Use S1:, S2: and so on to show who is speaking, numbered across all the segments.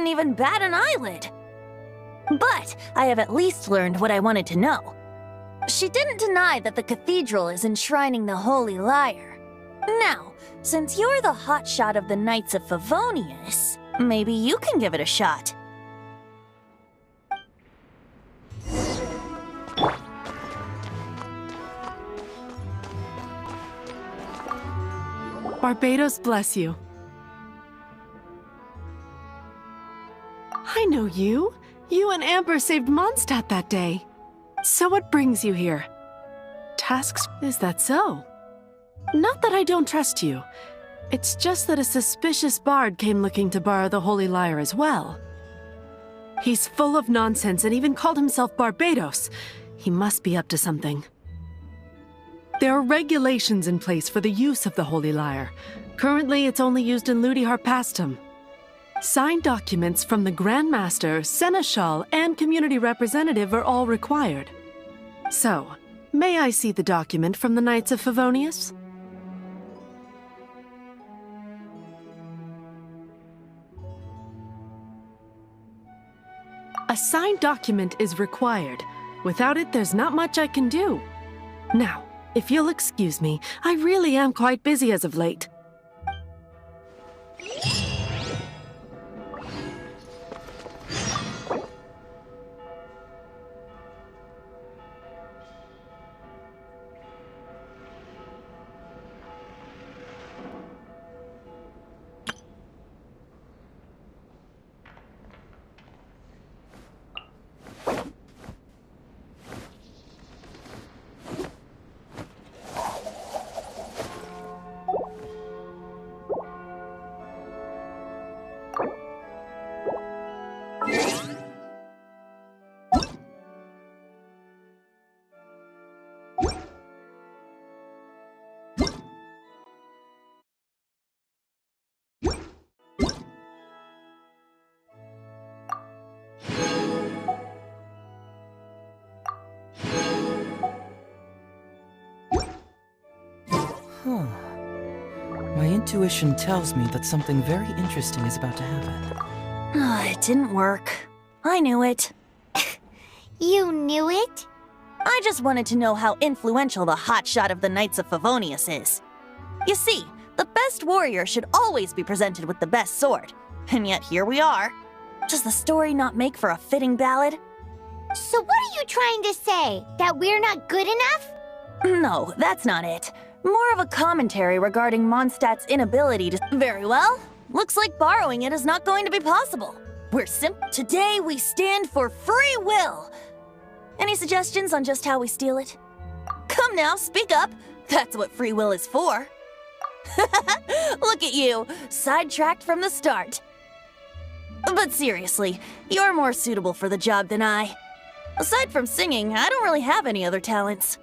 S1: didn't even bat an eyelid. But I have at least learned what I wanted to know. She didn't deny that the cathedral is enshrining the Holy Lyre. Now, since you're the hotshot of the Knights of Favonius, maybe you can give it a shot.
S2: Barbados bless you. I know you. You and Amber saved Mondstadt that day. So what brings you here? Tasks? Is that so? Not that I don't trust you. It's just that a suspicious bard came looking to borrow the Holy Lyre as well. He's full of nonsense and even called himself Barbados. He must be up to something. There are regulations in place for the use of the Holy Lyre. Currently, it's only used in Ludi Harpastum. Signed documents from the Grand Master, Seneschal, and Community Representative are all required. So, may I see the document from the Knights of Favonius? A signed document is required. Without it, there's not much I can do. Now, if you'll excuse me, I really am quite busy as of late.
S3: My intuition tells me that something very interesting is about to happen.
S1: It didn't work. I knew it.
S4: You knew it?
S1: I just wanted to know how influential the hotshot of the Knights of Favonius is. You see, the best warrior should always be presented with the best sword. And yet here we are. Does the story not make for a fitting ballad?
S4: So what are you trying to say? That we're not good enough?
S1: No, that's not it. More of a commentary regarding Mondstadt's inability to... Very well. Looks like borrowing it is not going to be possible. Today we stand for free will. Any suggestions on just how we steal it? Come now, speak up. That's what free will is for. Look at you, sidetracked from the start. But seriously, you're more suitable for the job than I. Aside from singing, I don't really have any other talents.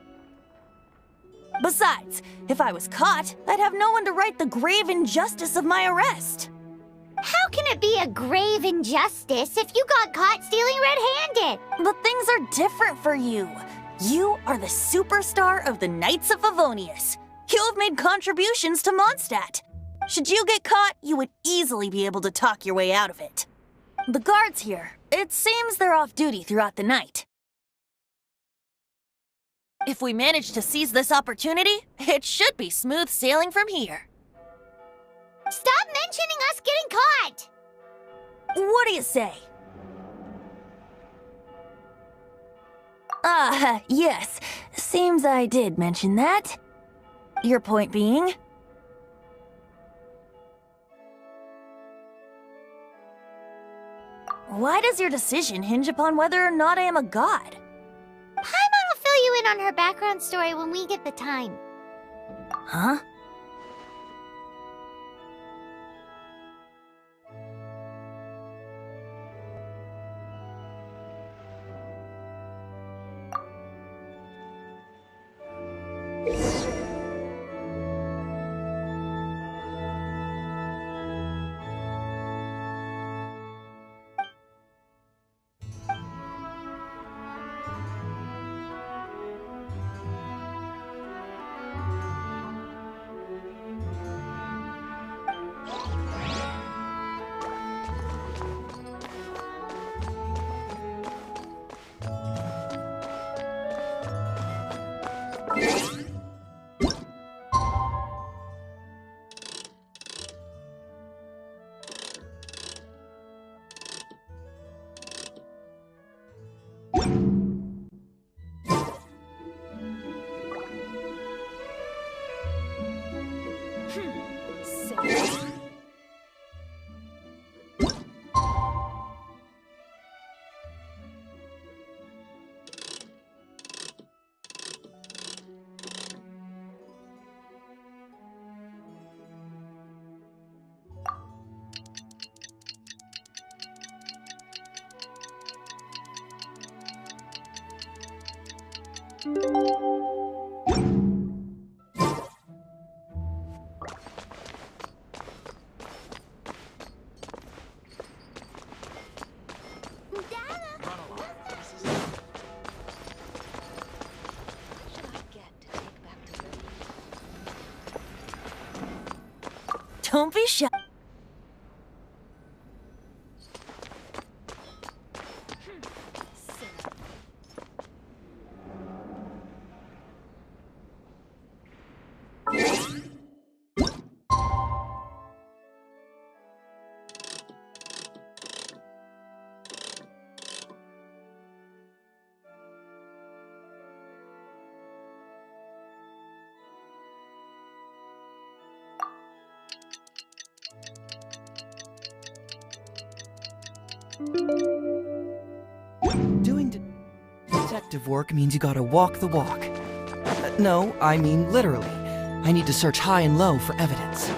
S1: Besides, if I was caught, I'd have no one to right the grave injustice of my arrest.
S4: How can it be a grave injustice if you got caught stealing red-handed?
S1: But things are different for you. You are the superstar of the Knights of Favonius. You have made contributions to Mondstadt. Should you get caught, you would easily be able to talk your way out of it. The guards here, it seems they're off duty throughout the night. If we manage to seize this opportunity, it should be smooth sailing from here.
S4: Stop mentioning us getting caught!
S1: What do you say? Yes. Seems I did mention that. Your point being? Why does your decision hinge upon whether or not I am a god?
S4: Paimon will fill you in on her background story when we get the time.
S1: Huh? Don't be shy.
S3: Doing detective work means you gotta walk the walk. No, I mean literally. I need to search high and low for evidence.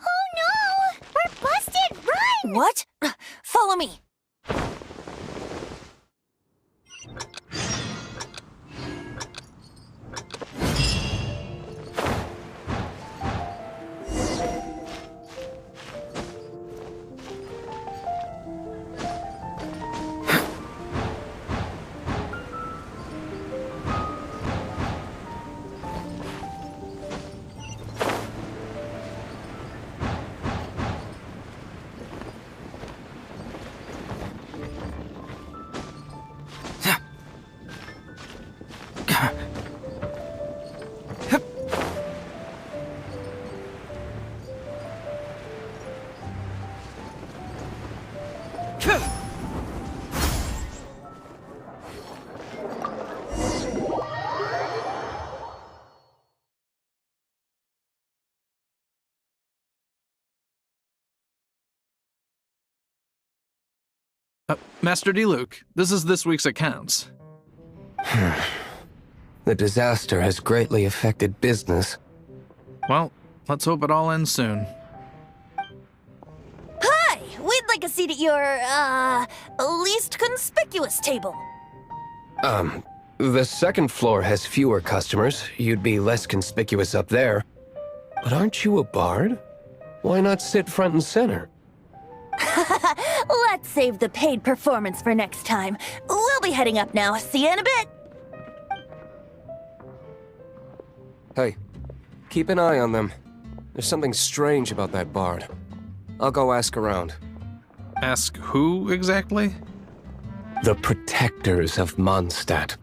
S4: Oh no! We're busted! Run!
S1: What? Follow me.
S5: Master D-Luke, this is this week's accounts.
S6: The disaster has greatly affected business.
S5: Well, let's hope it all ends soon.
S1: Hi! We'd like a seat at your, least conspicuous table.
S6: The second floor has fewer customers. You'd be less conspicuous up there. But aren't you a bard? Why not sit front and center?
S1: Let's save the paid performance for next time. We'll be heading up now. See you in a bit.
S6: Hey, keep an eye on them. There's something strange about that bard. I'll go ask around.
S5: Ask who exactly?
S6: The protectors of Mondstadt.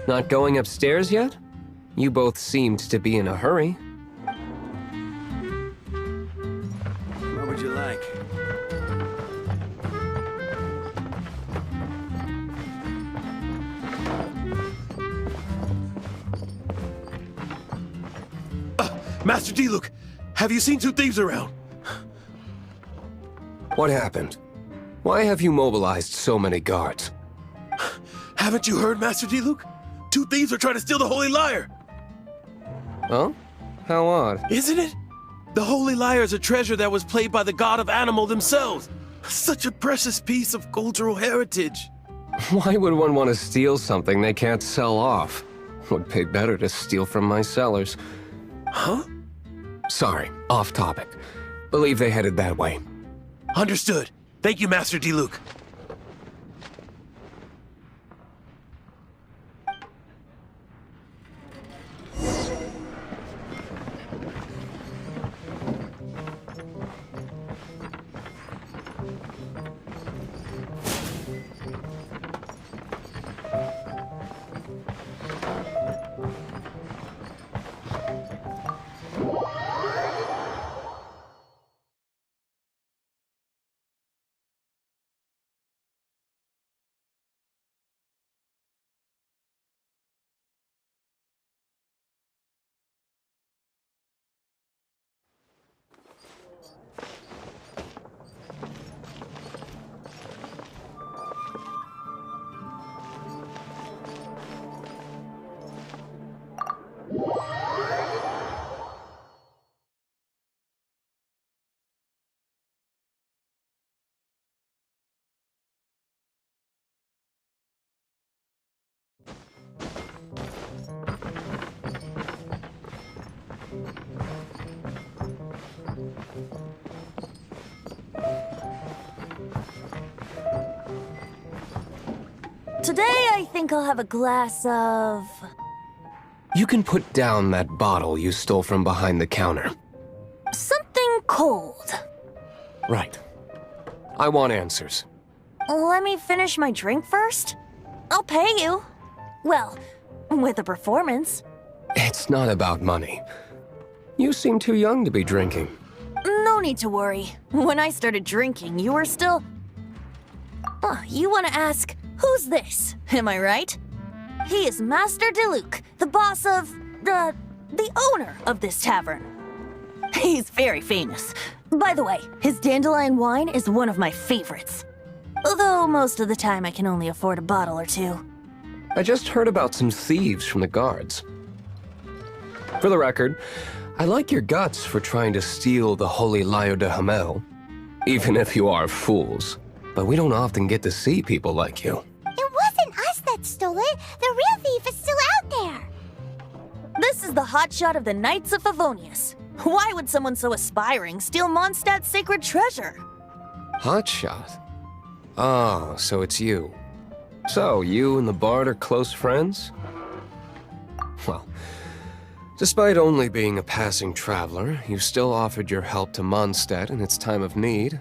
S6: Not going upstairs yet? You both seemed to be in a hurry.
S7: What would you like?
S8: Master D-Luke, have you seen two thieves around?
S6: What happened? Why have you mobilized so many guards?
S8: Haven't you heard, Master D-Luke? Two thieves are trying to steal the Holy Lyre!
S6: Huh? How odd.
S8: Isn't it? The Holy Lyre is a treasure that was played by the god of animal themselves. Such a precious piece of cultural heritage.
S6: Why would one want to steal something they can't sell off? Would pay better to steal from my sellers.
S8: Huh?
S6: Sorry, off topic. Believe they headed that way.
S8: Understood. Thank you, Master D-Luke.
S1: Today, I think I'll have a glass of...
S6: You can put down that bottle you stole from behind the counter.
S1: something cold.
S6: Right. I want answers.
S1: Let me finish my drink first. I'll pay you. Well, with a performance.
S6: It's not about money. You seem too young to be drinking.
S1: No need to worry. When I started drinking, you were still... you want to ask, who's this? Am I right? He is Master Diluc, the boss of... the owner of this tavern. He's very famous. By the way, his dandelion wine is one of my favorites. Although most of the time I can only afford a bottle or two.
S6: I just heard about some thieves from the guards. For the record, I like your guts for trying to steal the Holy Lyre de Hamel. Even if you are fools. But we don't often get to see people like you.
S4: It wasn't us that stole it. The real thief is still out there.
S1: This is the hotshot of the Knights of Favonius. Why would someone so aspiring steal Mondstadt's sacred treasure?
S6: Hotshot? Oh, so it's you. So, you and the Bard are close friends? Well, despite only being a passing traveler, you still offered your help to Mondstadt in its time of need.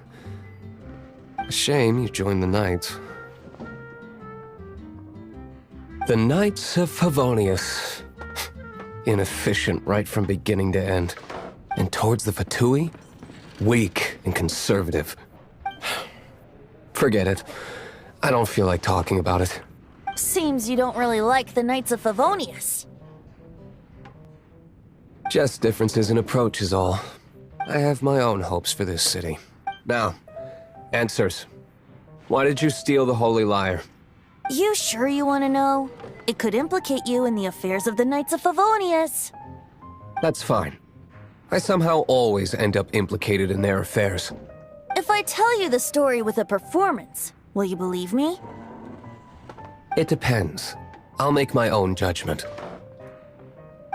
S6: A shame you joined the Knights. The Knights of Favonius. Inefficient right from beginning to end. And towards the Fatui, weak and conservative. Forget it. I don't feel like talking about it.
S1: Seems you don't really like the Knights of Favonius.
S6: Just differences in approach is all. I have my own hopes for this city. Now, answers. Why did you steal the Holy Lyre?
S1: You sure you want to know? It could implicate you in the affairs of the Knights of Favonius.
S6: That's fine. I somehow always end up implicated in their affairs.
S1: If I tell you the story with a performance, will you believe me?
S6: It depends. I'll make my own judgment.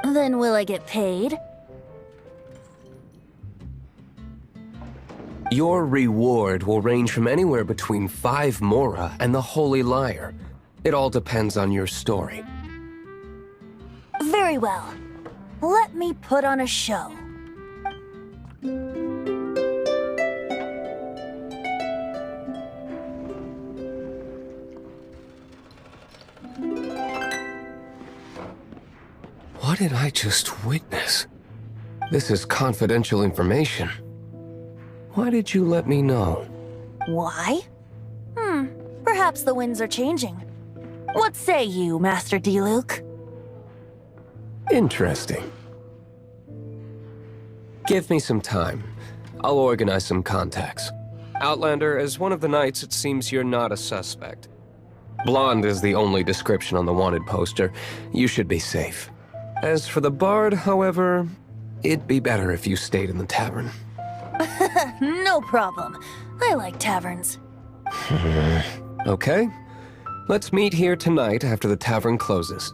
S1: Then will I get paid?
S6: Your reward will range from anywhere between 5 Mora and the Holy Lyre. It all depends on your story.
S1: Very well. Let me put on a show.
S6: What did I just witness? This is confidential information. Why did you let me know?
S1: Why? Perhaps the winds are changing. What say you, Master Diluc?
S6: Interesting. Give me some time. I'll organize some contacts. Outlander, as one of the Knights, it seems you're not a suspect. Blonde is the only description on the wanted poster. You should be safe. As for the Bard, however, it'd be better if you stayed in the tavern.
S1: No problem. I like taverns.
S6: Okay. Let's meet here tonight after the tavern closes.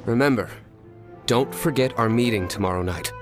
S6: Remember, don't forget our meeting tomorrow night.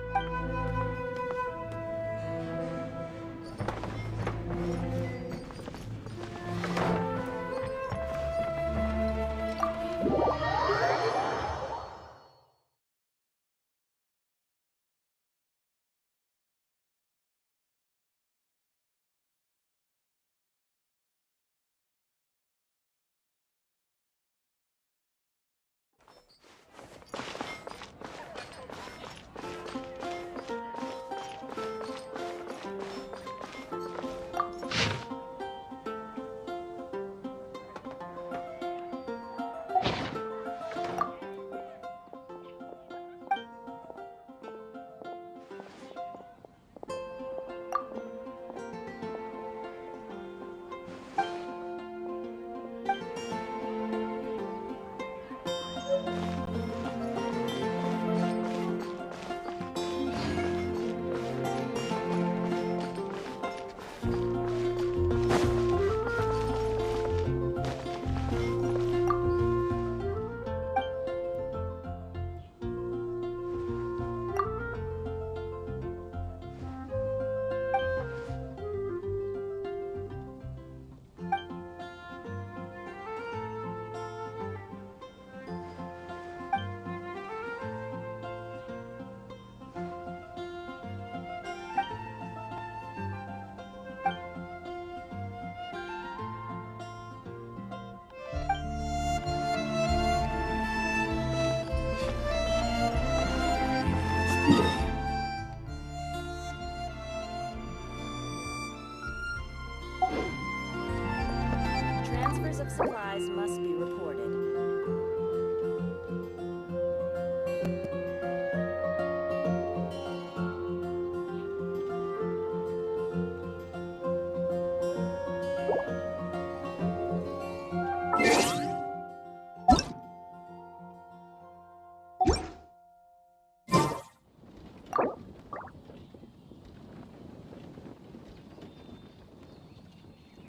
S1: otherwise must be reported.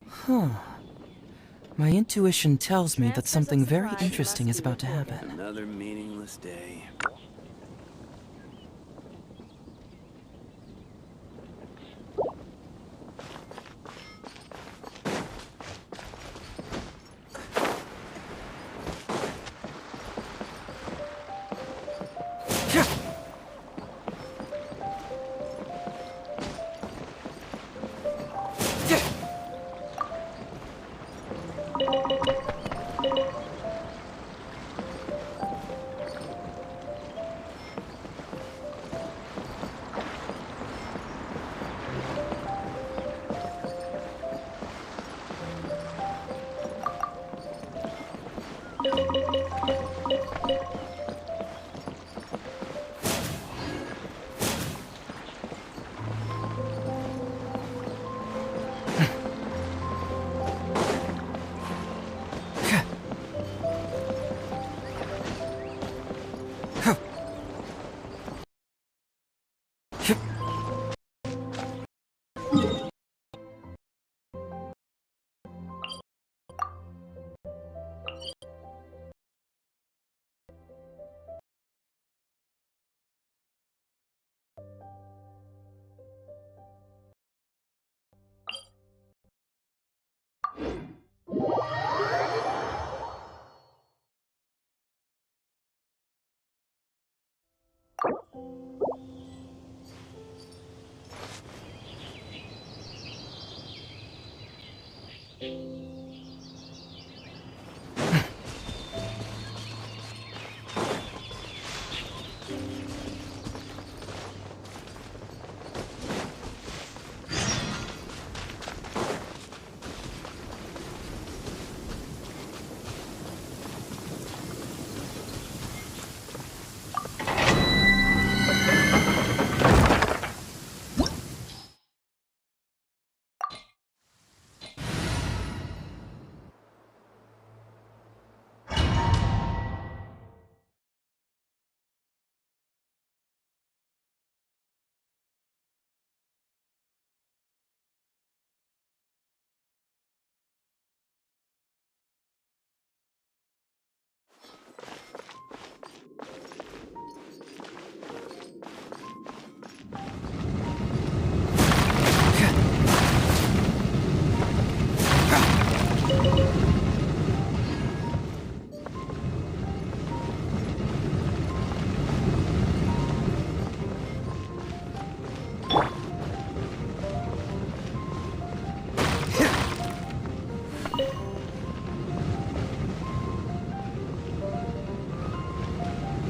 S3: Huh. My intuition tells me that something very interesting is about to happen.
S7: Another meaningless day.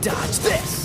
S3: Dodge this!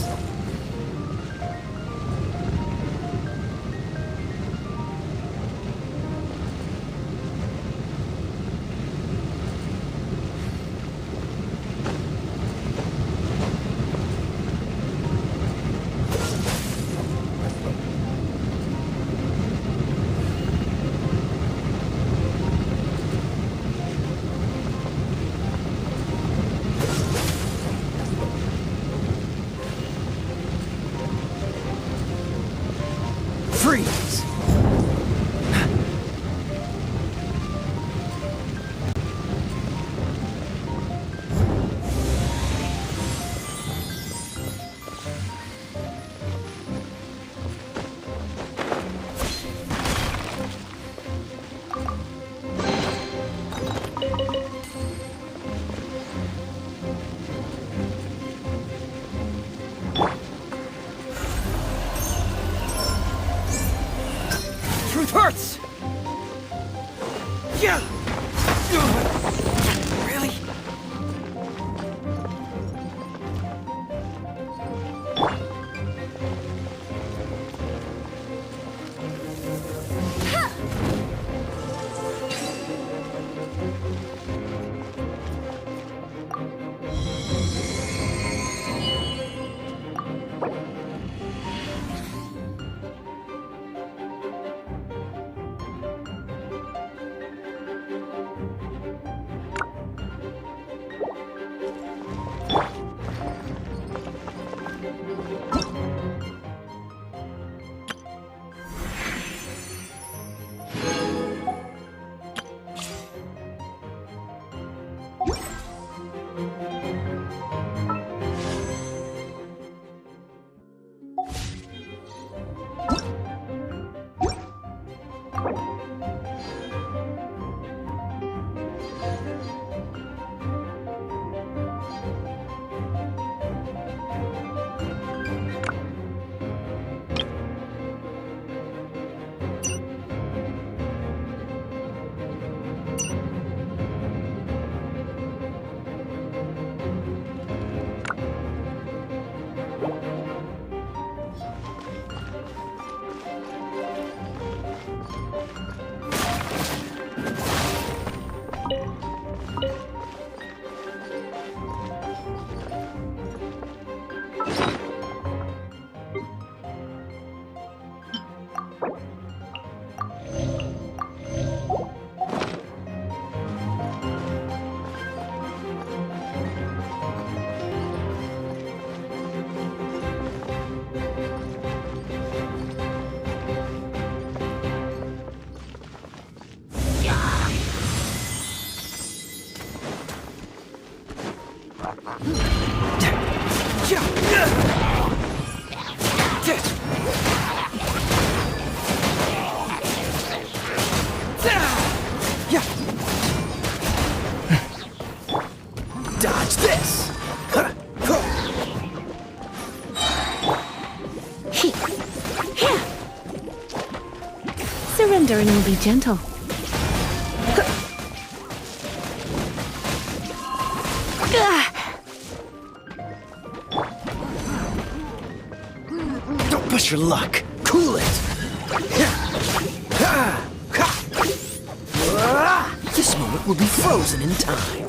S3: Freeze! Truth hurts! Yeah! Really? Dodge this!
S2: Surrender and we'll be gentle.
S3: Don't push your luck. Cool it. This moment will be frozen in time.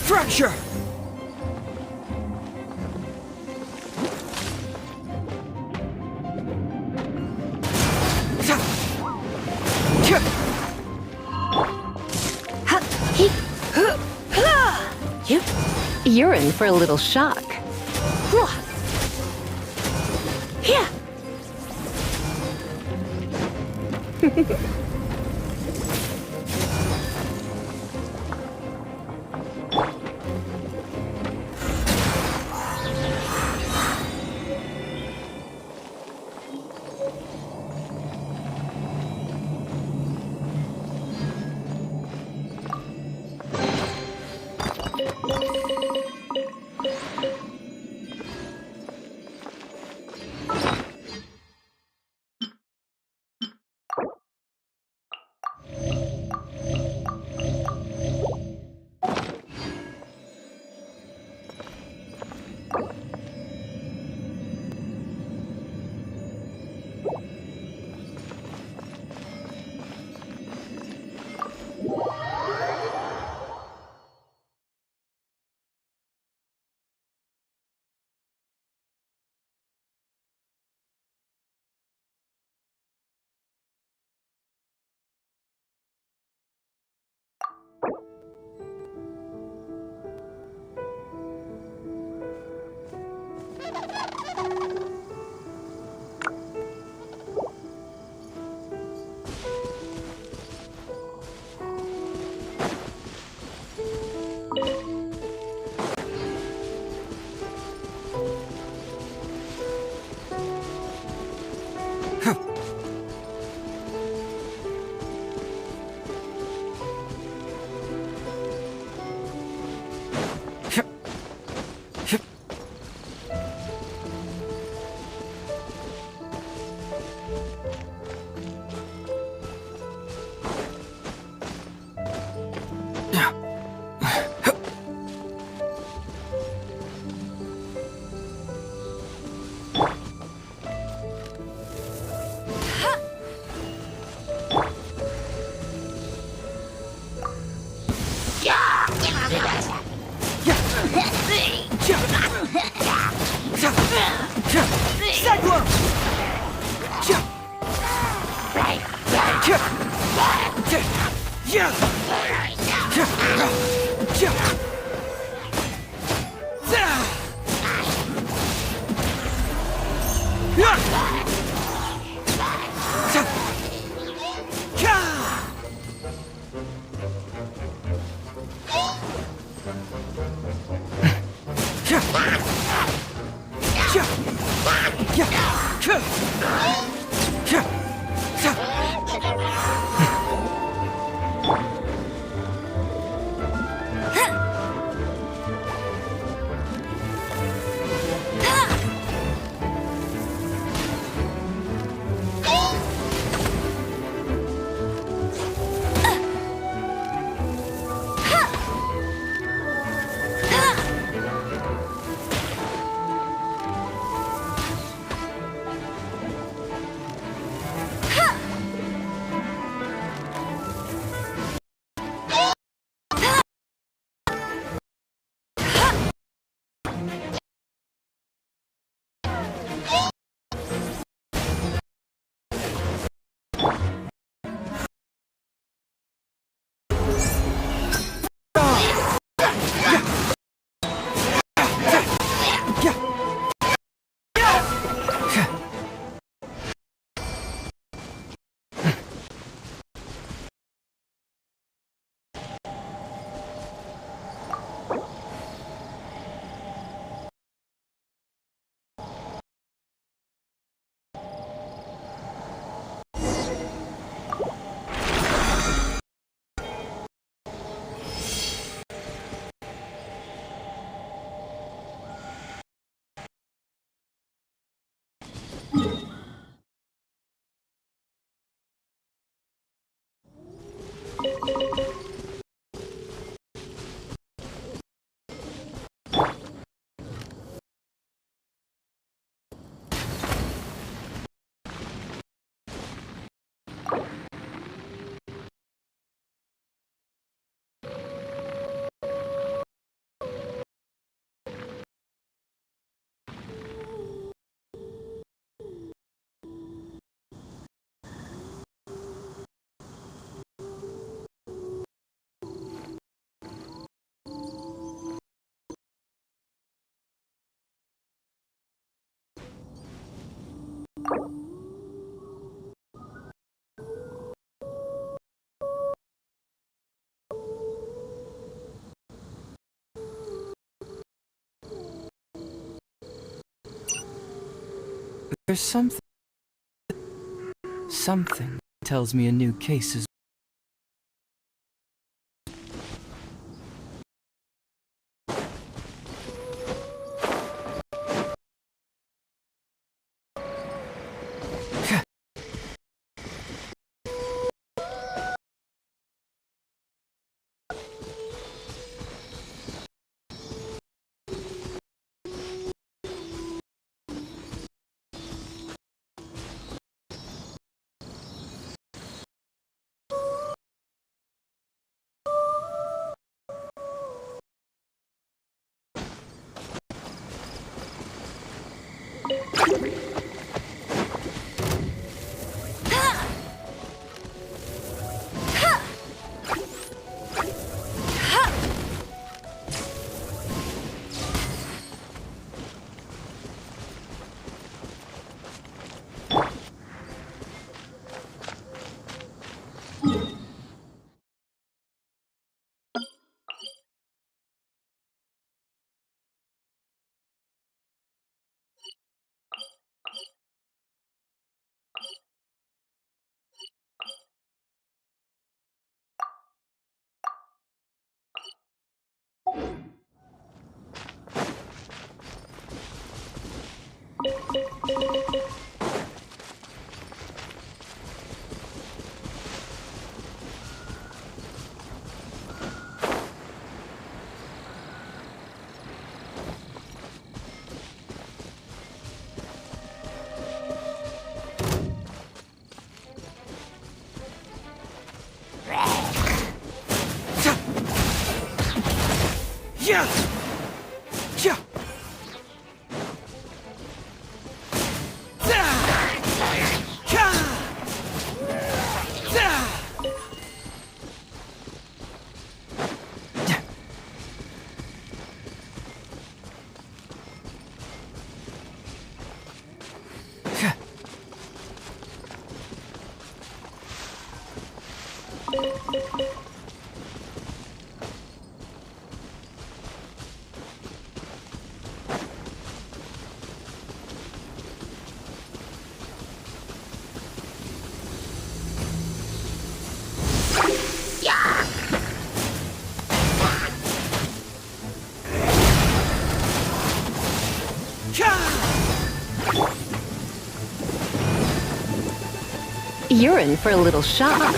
S3: Fracture!
S2: You're in for a little shock. Yeah.
S3: There's something tells me a new case is.
S8: Yeah! Yeah!
S2: You're in for a little shock.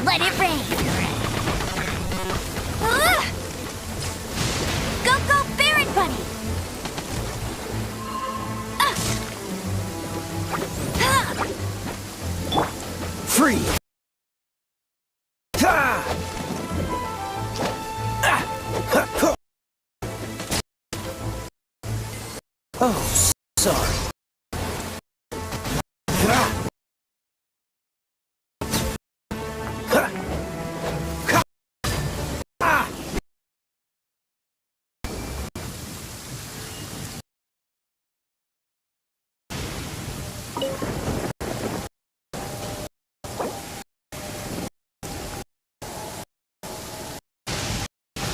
S4: Let it rain. Go, go, Barret Bunny.
S8: Free! Oh, sorry.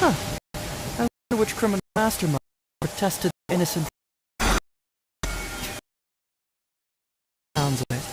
S3: I wonder which criminal mastermind protested innocent sounds of it.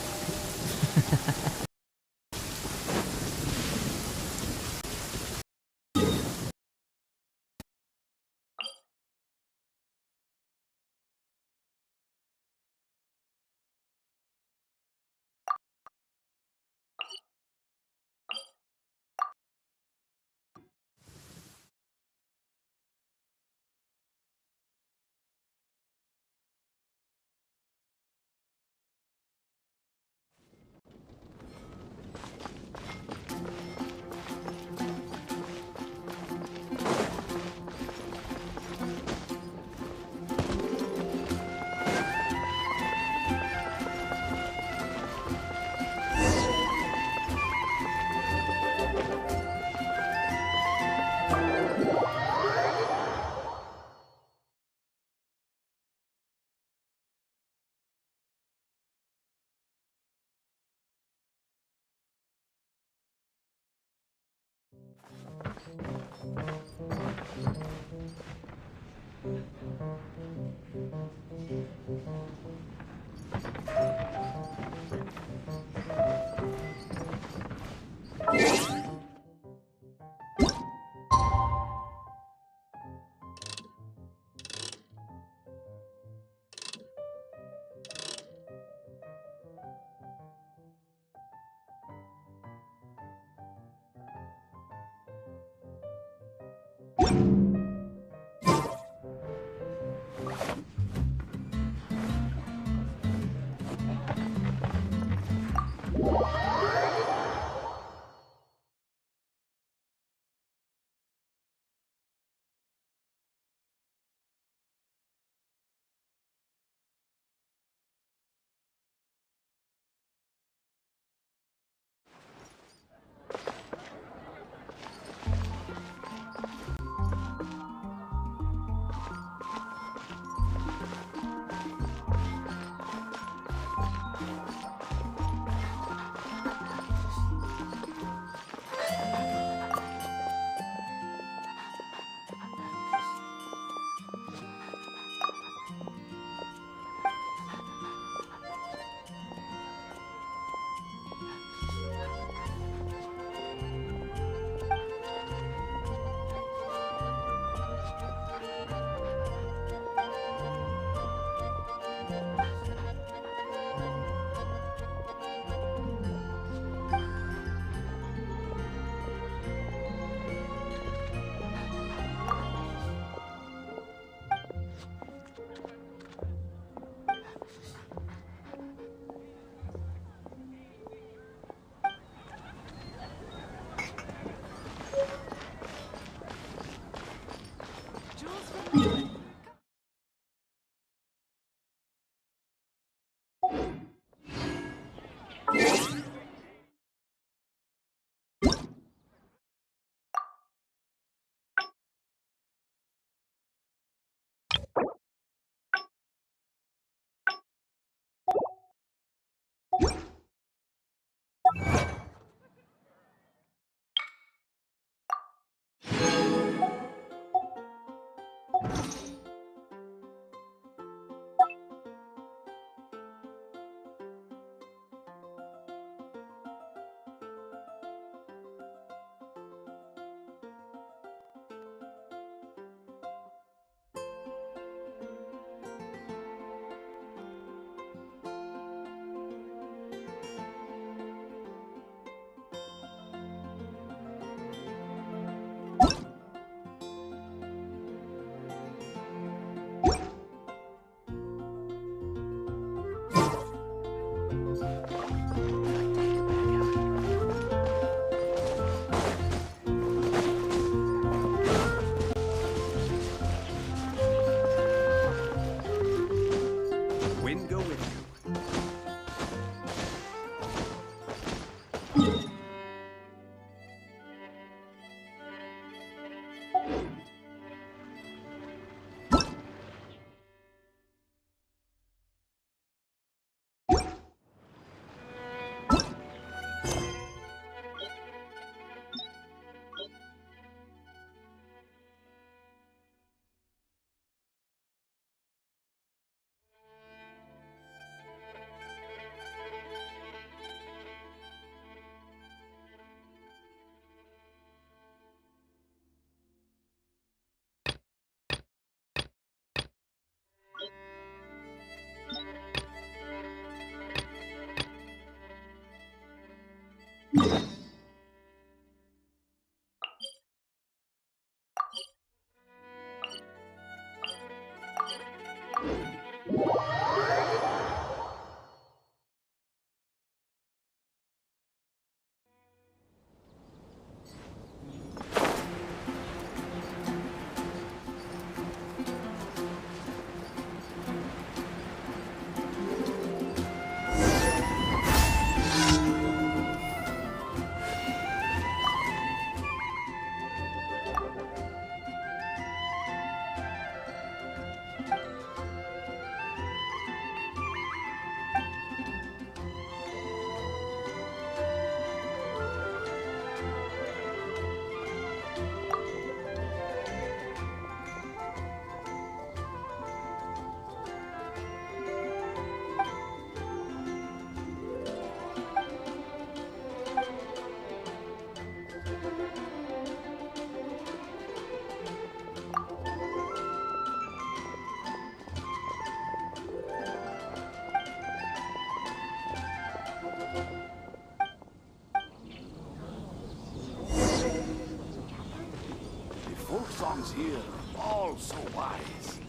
S7: songs here are all so wise.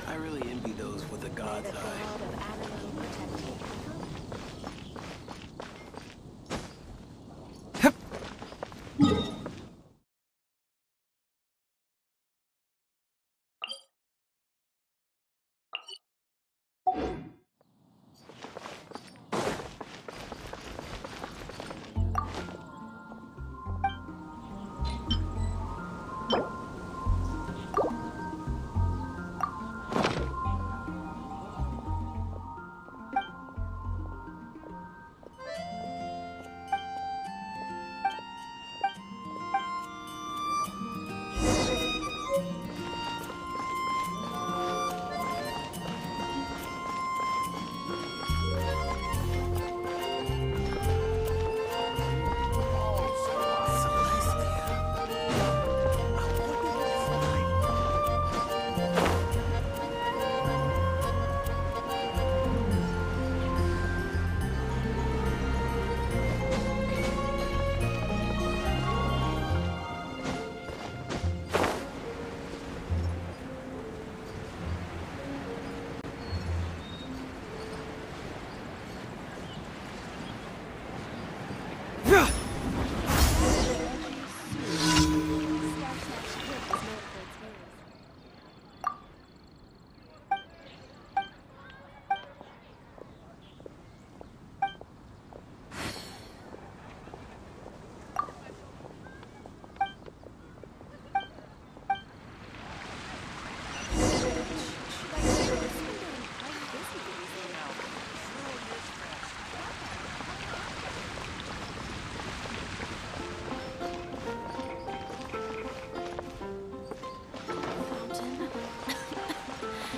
S7: I really envy those with the God's eye.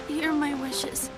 S2: Hear my wishes.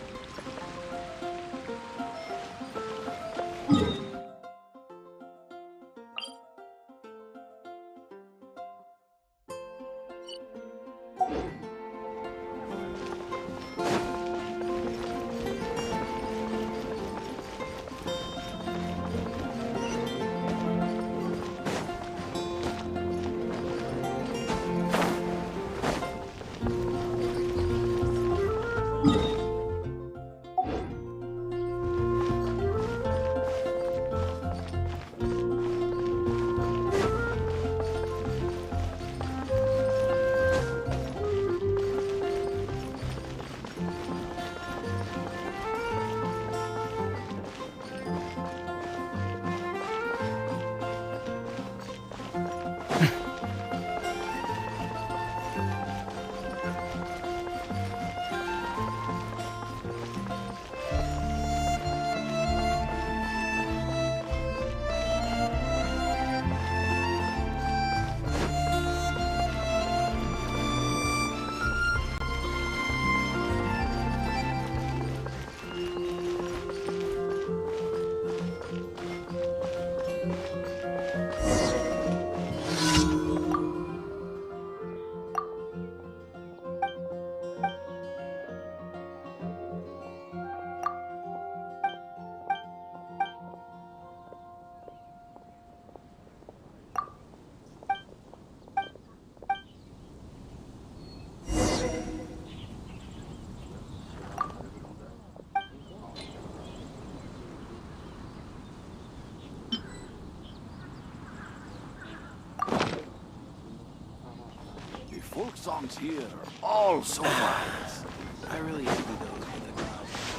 S7: Folk songs here are all so wise. I really envy those with the God's eye.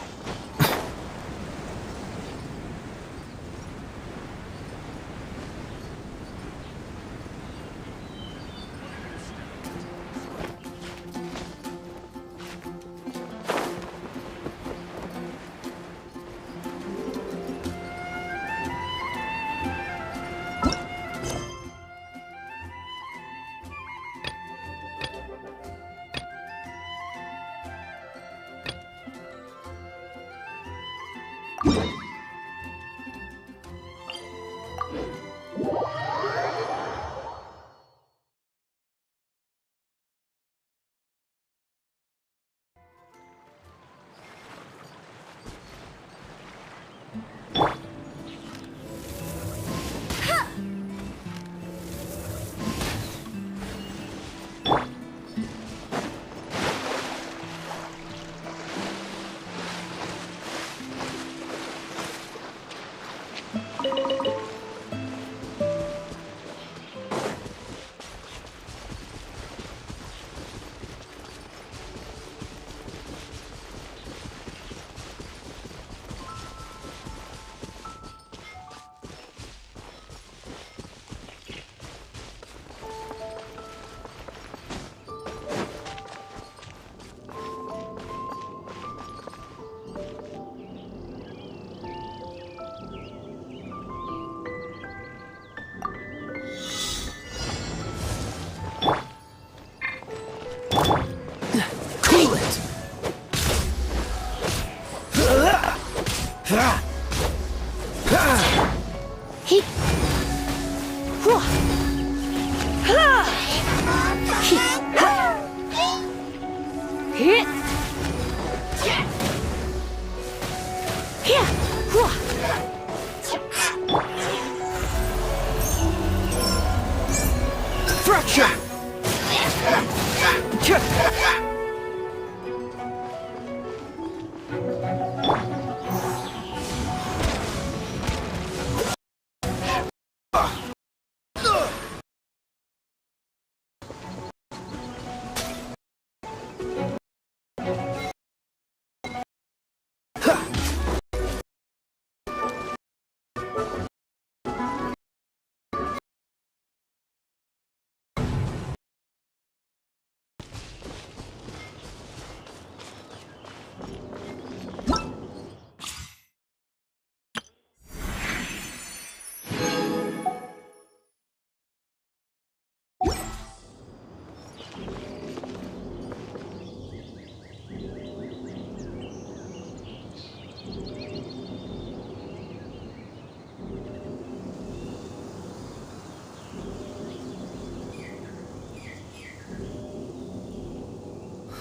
S3: destruction!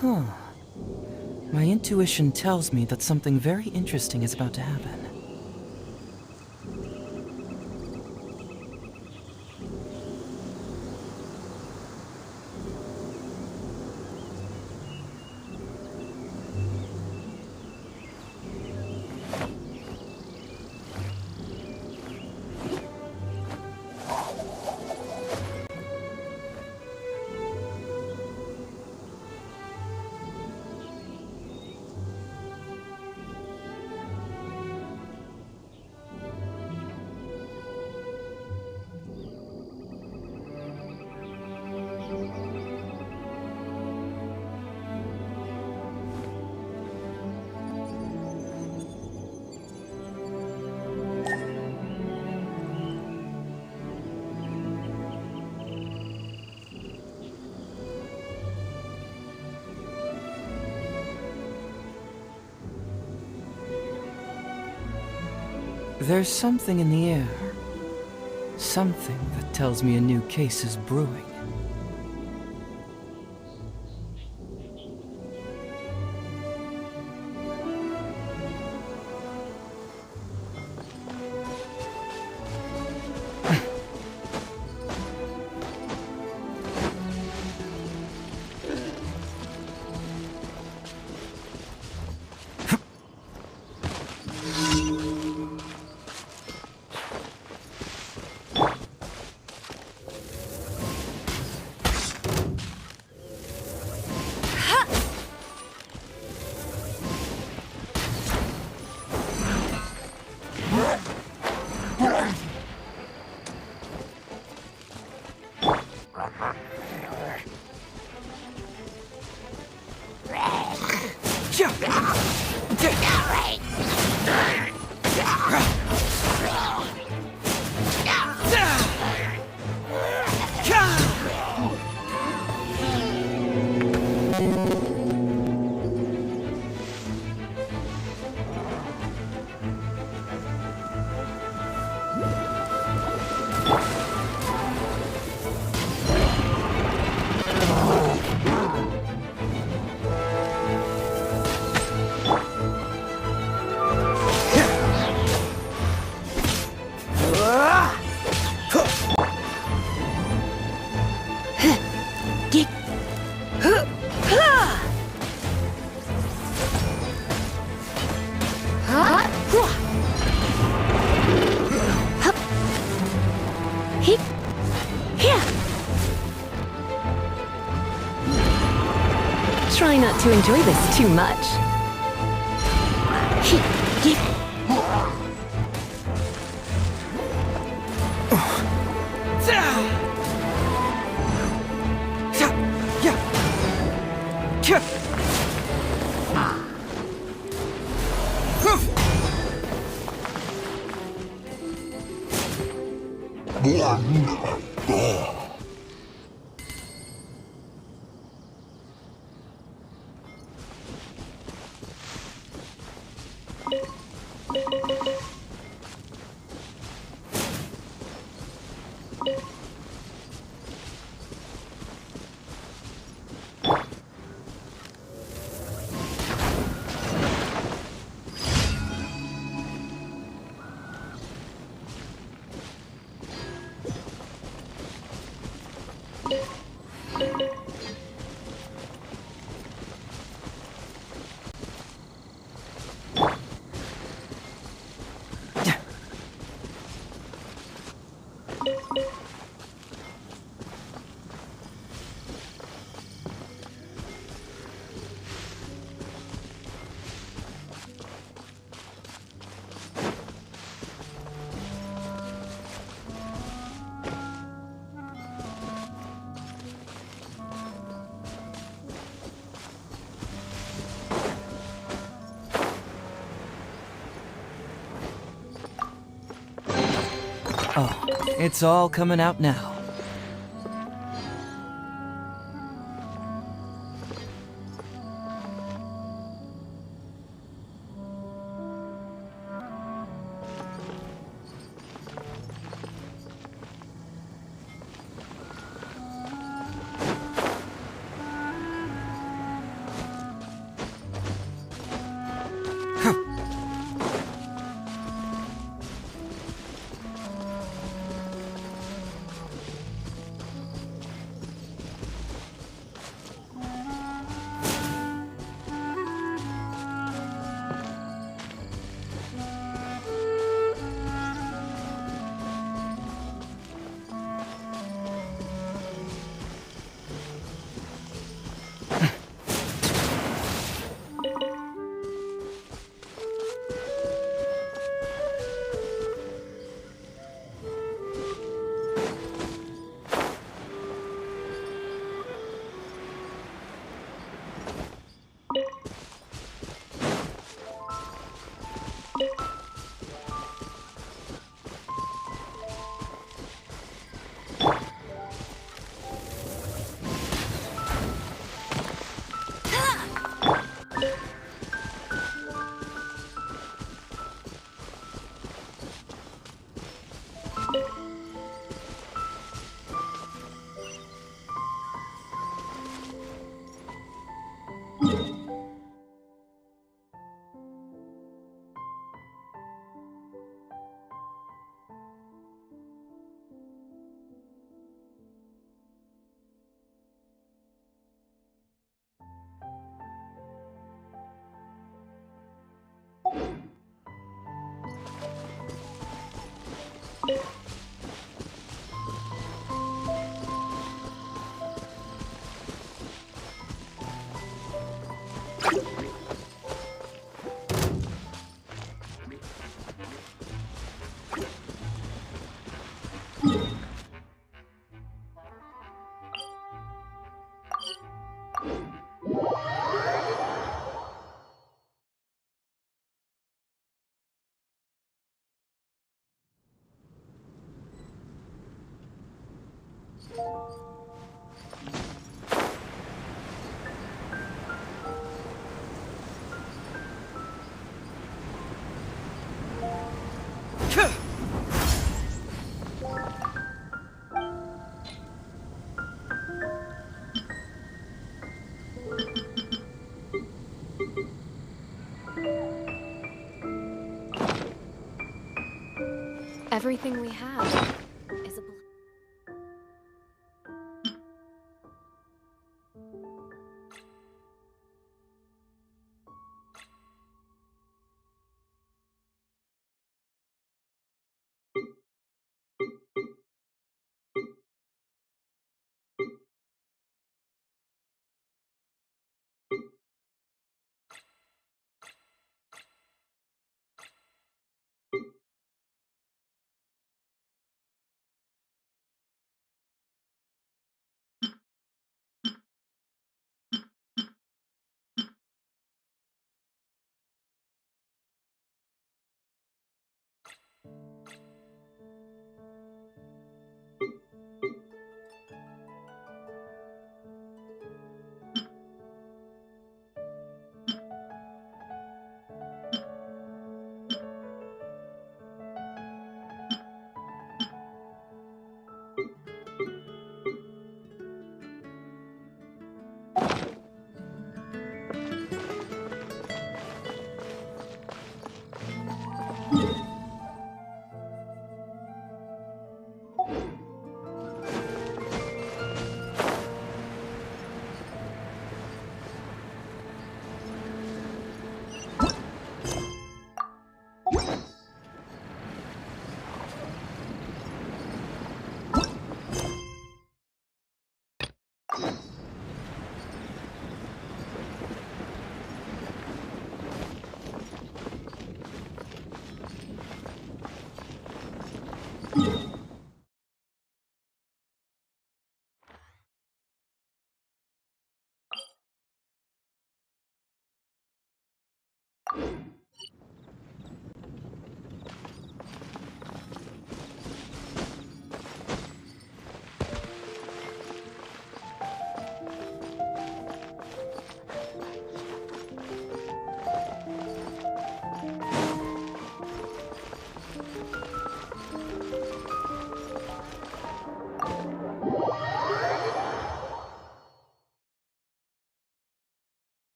S3: Huh. My intuition tells me that something very interesting is about to happen. There's something in the air. Something that tells me a new case is brewing.
S2: Try not to enjoy this too much.
S3: Oh, it's all coming out now.
S9: Everything we have is a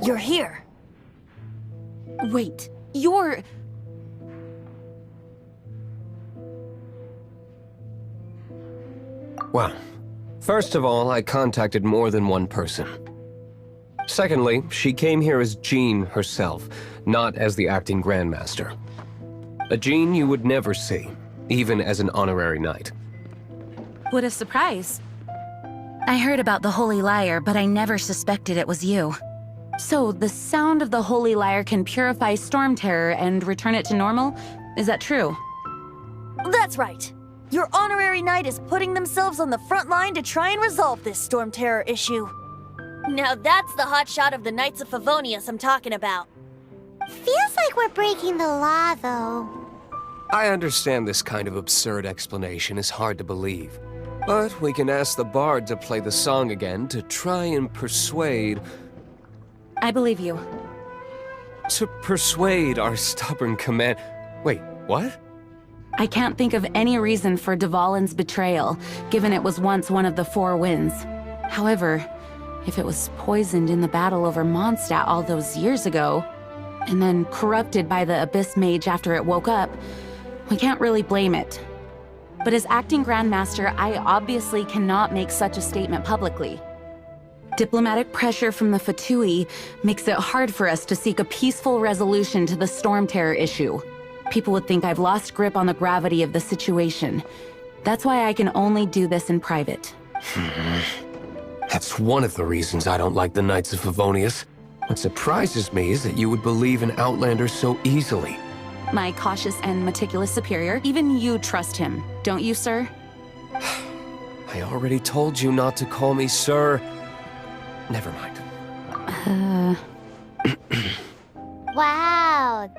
S1: You're here.
S2: Wait, you're...
S6: Well, first of all, I contacted more than one person. Secondly, she came here as Jean herself, not as the acting Grandmaster. A Jean you would never see, even as an honorary knight.
S10: What a surprise. I heard about the Holy Lyre, but I never suspected it was you.
S2: So, the sound of the Holy Lyre can purify Storm Terror and return it to normal? Is that true?
S1: That's right. Your honorary knight is putting themselves on the front line to try and resolve this Storm Terror issue. Now that's the hotshot of the Knights of Favonius I'm talking about.
S4: Feels like we're breaking the law, though.
S6: I understand this kind of absurd explanation is hard to believe, but we can ask the bard to play the song again to try and persuade...
S2: I believe you.
S6: To persuade our stubborn command... Wait, what?
S2: I can't think of any reason for Dvalin's betrayal, given it was once one of the Four Winds. However, if it was poisoned in the battle over Mondstadt all those years ago, and then corrupted by the Abyss Mage after it woke up, we can't really blame it. But as acting Grandmaster, I obviously cannot make such a statement publicly. Diplomatic pressure from the Fatui makes it hard for us to seek a peaceful resolution to the Storm Terror issue. People would think I've lost grip on the gravity of the situation. That's why I can only do this in private.
S6: That's one of the reasons I don't like the Knights of Favonius. What surprises me is that you would believe in Outlanders so easily.
S2: My cautious and meticulous superior, even you trust him, don't you, sir?
S6: I already told you not to call me sir. Never mind.
S4: Wow,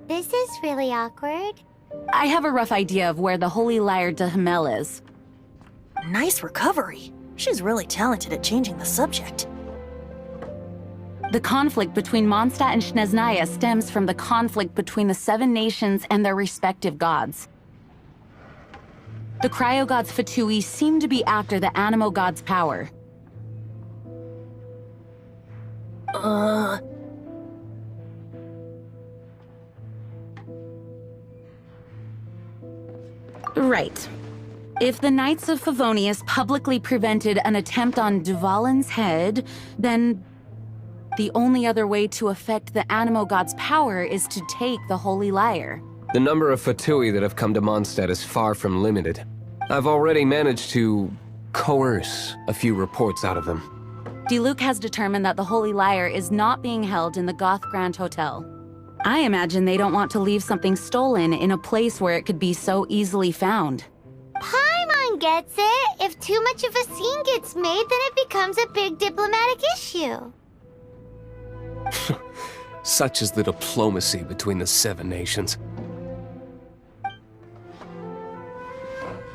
S4: this is really awkward.
S2: I have a rough idea of where the Holy Lyre de Himmel is.
S1: Nice recovery. She's really talented at changing the subject.
S2: The conflict between Mondstadt and Snezhnaya stems from the conflict between the Seven Nations and their respective gods. The cryo-gods Fatui seem to be after the Animo god's power. Right. If the Knights of Favonius publicly prevented an attempt on Dvalin's head, then the only other way to affect the Animo god's power is to take the Holy Lyre.
S6: The number of Fatui that have come to Mondstadt is far from limited. I've already managed to coerce a few reports out of them.
S2: Diluc has determined that the Holy Lyre is not being held in the Goth Grand Hotel. I imagine they don't want to leave something stolen in a place where it could be so easily found.
S4: Paimon gets it. If too much of a scene gets made, then it becomes a big diplomatic issue.
S6: Such is the diplomacy between the Seven Nations.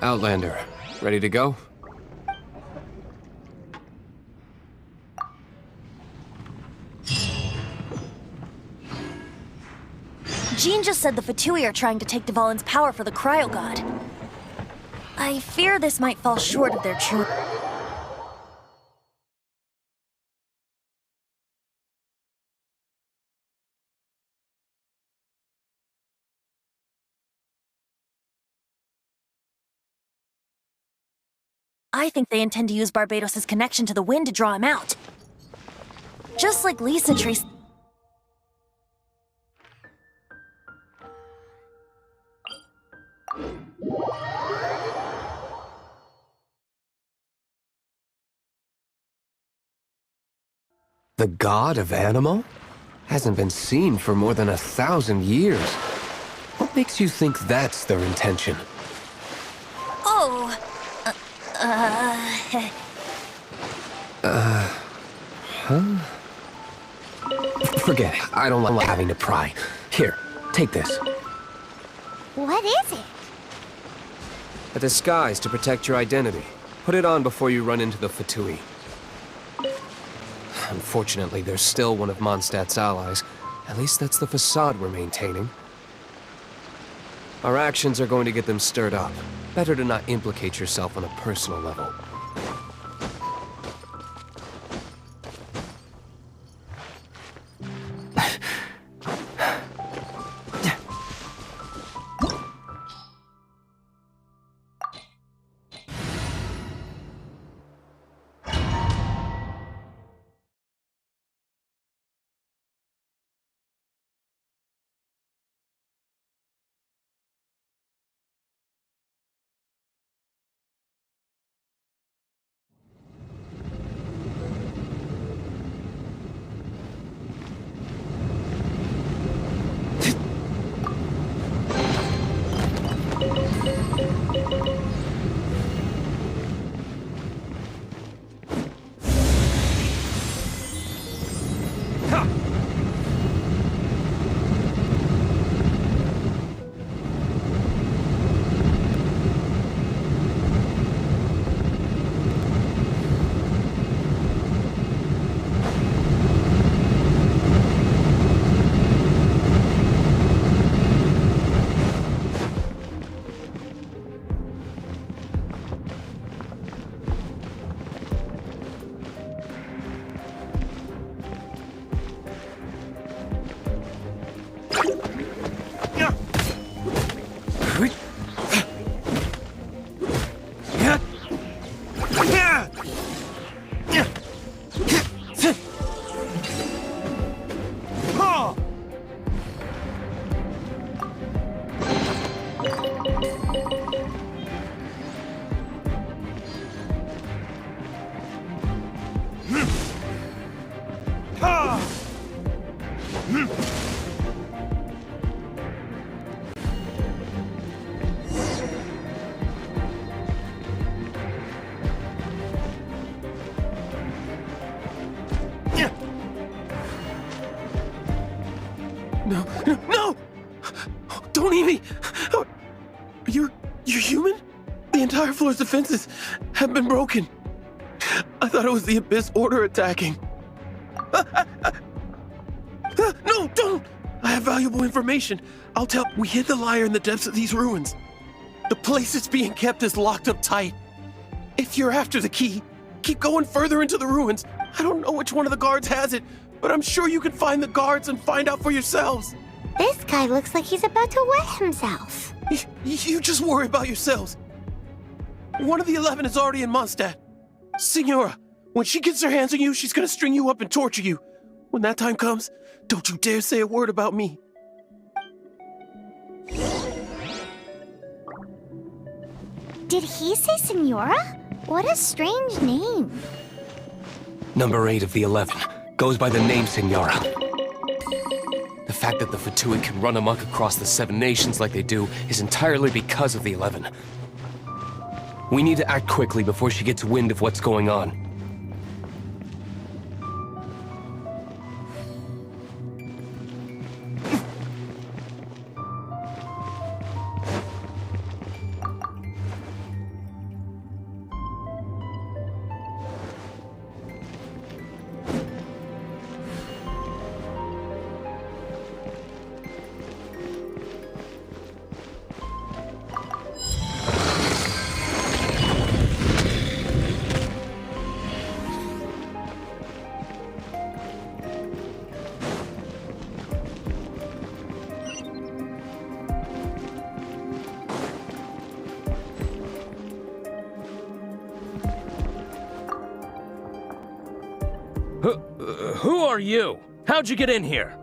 S6: Outlander, ready to go?
S1: Jean just said the Fatui are trying to take Dvalin's power for the Cryo God. I fear this might fall short of their true... I think they intend to use Barbados' connection to the wind to draw him out. Just like Lisa traced...
S6: The god of Animo? Hasn't been seen for more than 1,000 years. What makes you think that's their intention?
S1: Oh!
S6: Forget it. I don't like having to pry. Here, take this.
S4: What is it?
S6: A disguise to protect your identity. Put it on before you run into the Fatui. Unfortunately, they're still one of Mondstadt's allies. At least that's the facade we're maintaining. Our actions are going to get them stirred up. Better to not implicate yourself on a personal level.
S8: No, no, no! Don't eat me! You're human? The entire floor's defenses have been broken. I thought it was the Abyss Order attacking. No, don't! I have valuable information. I'll tell. We hid the liar in the depths of these ruins. The place it's being kept is locked up tight. If you're after the key, keep going further into the ruins. I don't know which one of the guards has it, but I'm sure you can find the guards and find out for yourselves.
S4: This guy looks like he's about to wet himself.
S8: You just worry about yourselves. One of the 11 is already in Mondstadt. Signora, when she gets her hands on you, she's gonna string you up and torture you. When that time comes, don't you dare say a word about me.
S4: Did he say Senora? What a strange name.
S6: Number 8 of the 11 goes by the name Senora. The fact that the Fatui can run amok across the 7 nations like they do is entirely because of the 11. We need to act quickly before she gets wind of what's going on.
S11: Who are you? How'd you get in here?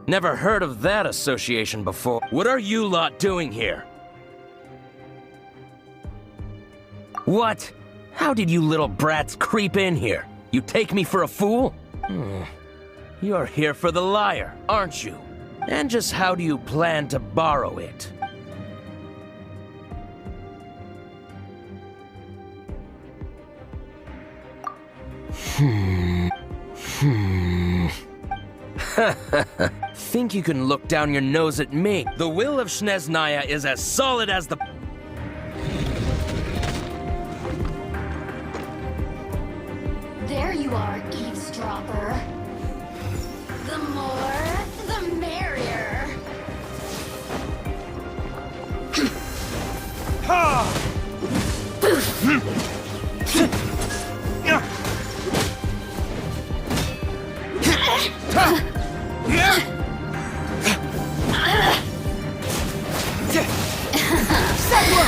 S11: Never heard of that association before. What are you lot doing here? What? How did you little brats creep in here? You take me for a fool? You're here for the lyre, aren't you? And just how do you plan to borrow it? Think you can look down your nose at me? The will of Snezhnaya is as solid as the...
S12: There you are, eavesdropper. The more, the merrier. Let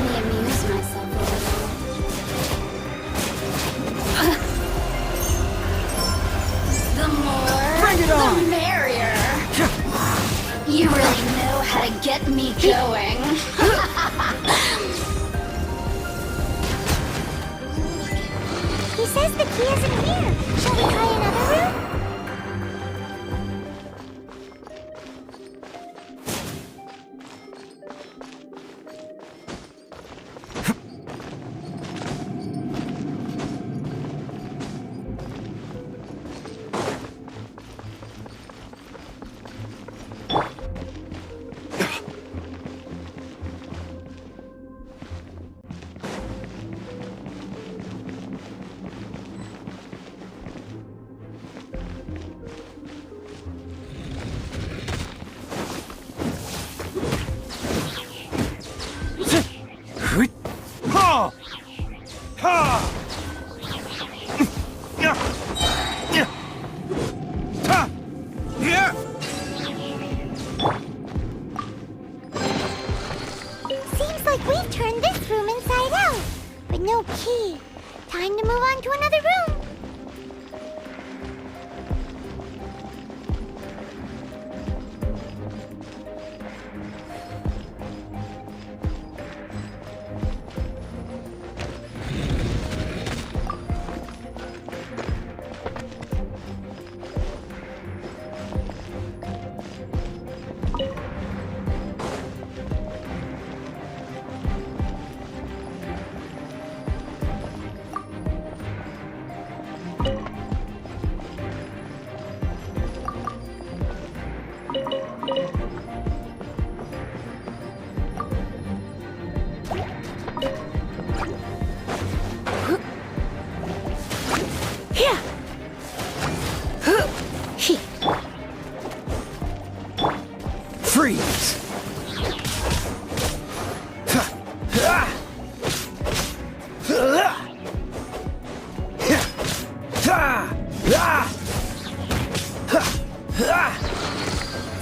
S12: me amuse myself a little. The more, the merrier. You really know how to get me going.
S4: He says the key isn't here. Shall we try another room? Seems like we've turned this room inside out, but no key. Time to move on to another room.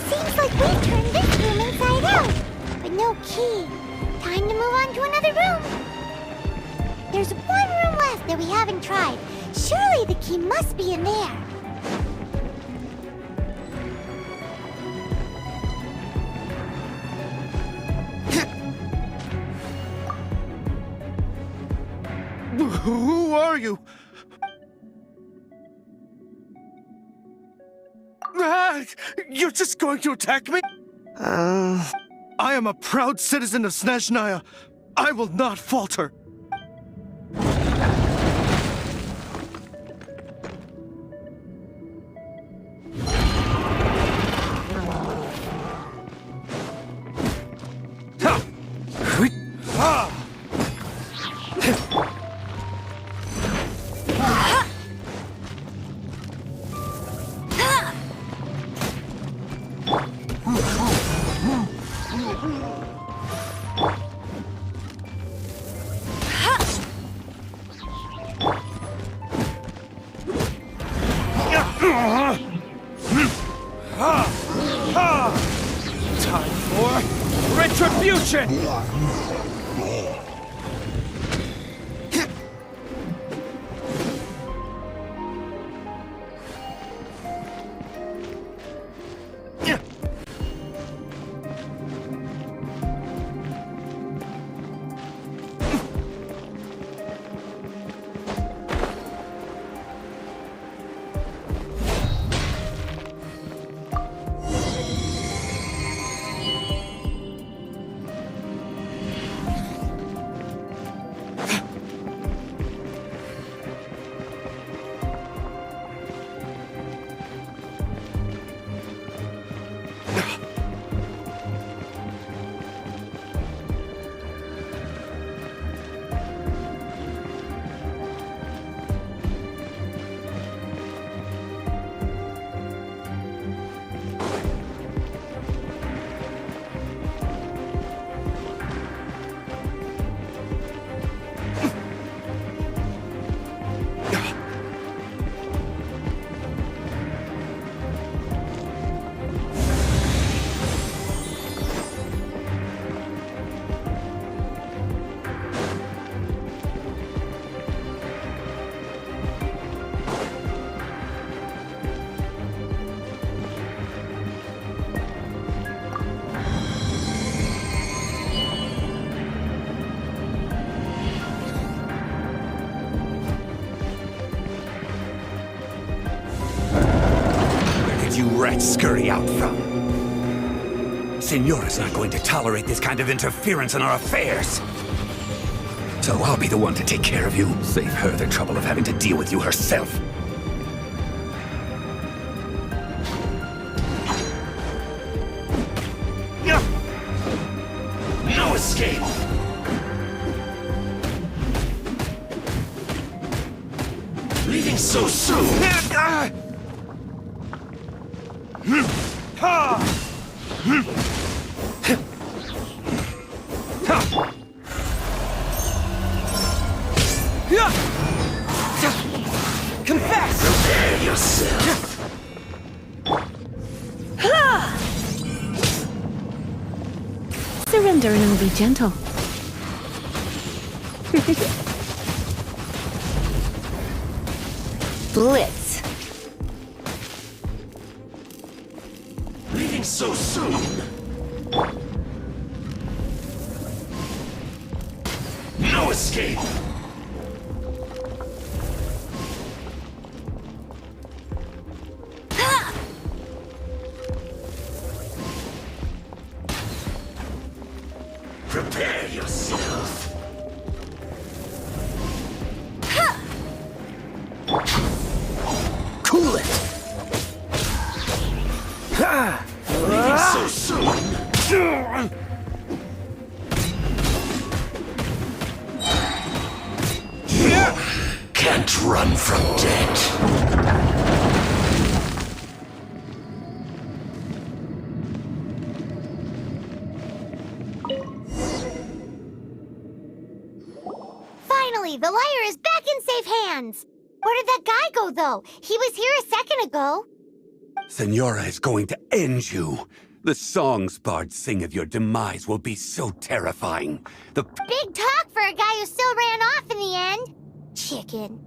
S4: Seems like we've turned this room inside out, but no key. Time to move on to another room. There's one room left that we haven't tried. Surely the key must be in there.
S8: Who are you? You're just going to attack me? I am a proud citizen of Snezhnaya. I will not falter. Time for retribution!
S13: You rats scurry out from. Signora's not going to tolerate this kind of interference in our affairs. So I'll be the one to take care of you. Save her the trouble of having to deal with you herself. No escape! Leaving so soon!
S3: Confess!
S13: Prepare yourself!
S2: Surrender and it'll be gentle.
S1: Blitz.
S13: Leaving so soon! No escape! Prepare yourself!
S3: Cool it!
S13: Leaving so soon! Can't run from death.
S4: Finally, the liar is back in safe hands. Where did that guy go, though? He was here a second ago.
S13: Senora is going to end you. The songs bards sing of your demise will be so terrifying. The
S4: Big talk for a guy who still ran off in the end. Chicken.